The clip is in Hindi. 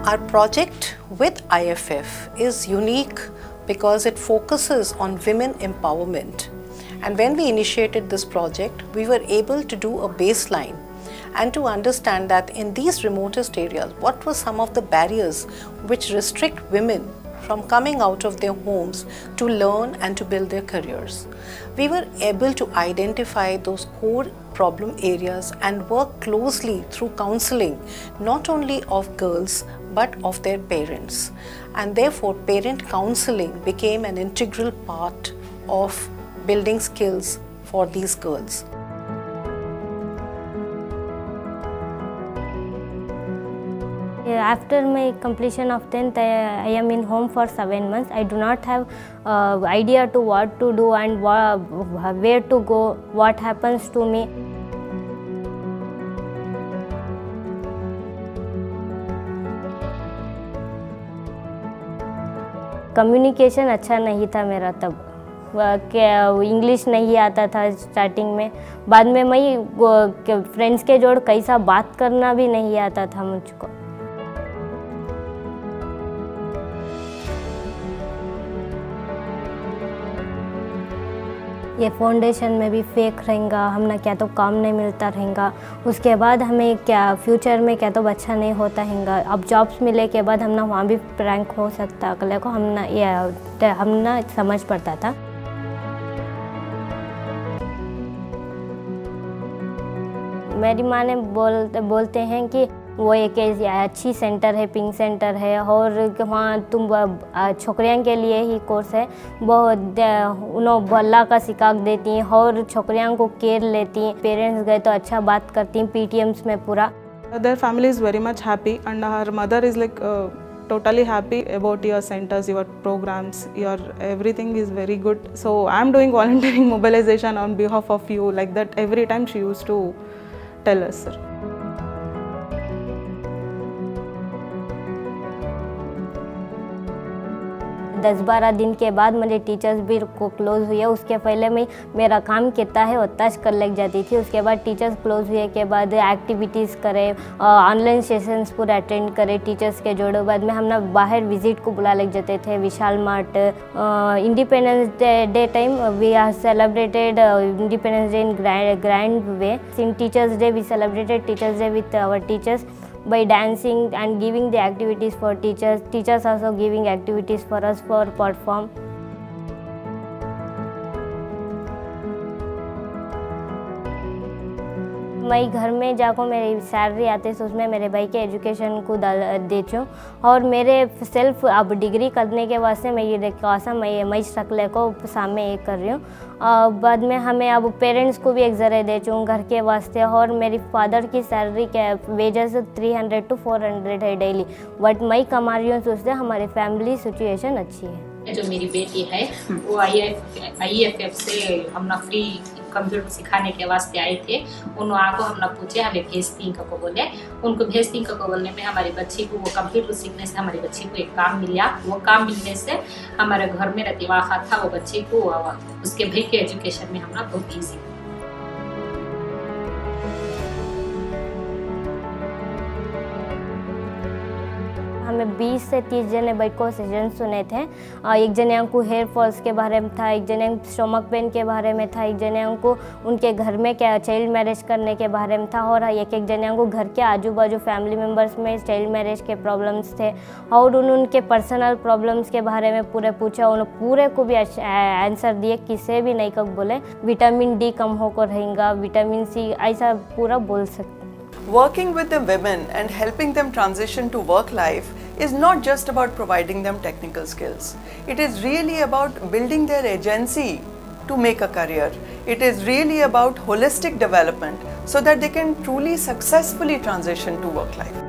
Our project with IFF is unique because it focuses on women empowerment. And when we initiated this project, we were able to do a baseline and to understand that in these remotest areas, what were some of the barriers which restrict women from coming out of their homes to learn and to build their careers. We were able to identify those core problem areas and work closely through counseling, not only of girls but of their parents. And therefore, parent counseling became an integral part of building skills for these girls. After my completion of 10th, I am in home for 7 months. I do not have idea to what to do and where to go, what happens to me. Communication अच्छा नहीं था मेरा तब, इंग्लिश नहीं आता था स्टार्टिंग में। बाद में मैं फ्रेंड्स के जोड़ कैसा बात करना भी नहीं आता था मुझको। ये फाउंडेशन में भी फेक रहेगा, हमने क्या तो काम नहीं मिलता रहेगा, उसके बाद हमें क्या फ्यूचर में क्या तो अच्छा नहीं होता रहेगा। अब जॉब्स मिले के बाद हमने वहाँ भी प्रैंक हो सकता अगले को, हमने समझ पड़ता था। मेरी माँ ने बोलते हैं कि वो एक अच्छी सेंटर है, पिंक सेंटर है, और वहाँ तुम छोकरियों के लिए ही कोर्स है, बहुत उन्होंने बल्ला का सिखा देती हैं और छोकरियों को केयर लेती हैं। पेरेंट्स गए तो अच्छा बात करती हैं पीटीएम्स में पूरा। Their family is very much happy and her mother is like totally happy about your centers, your programs, your everything is very good. So I am doing volunteering mobilization on behalf of you, like that every time she used to tell us, sir. दस 12 दिन के बाद मेरे टीचर्स भी को क्लोज हुए। उसके पहले मैं मेरा काम कितना है उतना कर लग जाती थी। उसके बाद टीचर्स क्लोज हुए के बाद एक्टिविटीज़ करे, ऑनलाइन सेशंस पूरे अटेंड करे टीचर्स के जोड़ों। बाद में हम ना बाहर विजिट को बुला लग जाते थे, Vishal Mart. Independence day time we are celebrated independence day in grand way. In teachers day we celebrated teachers day with our teachers by dancing and giving the activities for teachers. Teachers also giving activities for us for perform. मैं घर में जाकर मेरी सैलरी आती है, उसमें मेरे भाई के एजुकेशन को देती हूँ, और मेरे सेल्फ अब डिग्री करने के वास्ते मैं ये देखा मैं शक्ल को सामने ये कर रही हूँ। बाद में हमें अब पेरेंट्स को भी एक ज़रिए देती हूँ घर के वास्ते। और मेरी फादर की सैलरी के वेजेस 300 to 400 है डेली, बट मैं कमा रही हूँ, तो उससे हमारी फैमिली सिचुएशन अच्छी है। जो मेरी बेटी है वो IFF से हमने फ्री कंप्यूटर सिखाने के वास्ते आए थे। उन्होंने आको हमने पूछे, हमें भेज दी को बोले। उनको भेज दी को बोलने में हमारी बच्ची को वो कंप्यूटर सीखने से हमारी बच्ची को एक काम मिला। वो काम मिलने से हमारे घर में रतिवाखा था, वो बच्ची को उसके भाई के एजुकेशन में हमने बहुत ईजी। हमें 20 से 30 जने बैठ को सेशन सुने थे। एक जने को हेयर फॉल्स के बारे में था, एक जने स्टोमक पेन के बारे में था, एक जने को उनके घर में क्या चाइल्ड मैरिज करने के बारे में था, और एक जने को घर के आजू बाजू फैमिली मेम्बर्स में चाइल्ड मैरिज के प्रॉब्लम्स थे, और उनके पर्सनल प्रॉब्लम्स के बारे में पूरे पूछा। उन्होंने पूरे को भी आंसर दिए, किसे भी नहीं कब बोले विटामिन D कम होकर रहेगा, विटामिन C ऐसा पूरा बोल सकते। Working with the women and helping them transition to work life is not just about providing them technical skills. It is really about building their agency to make a career. It is really about holistic development so that they can truly successfully transition to work life.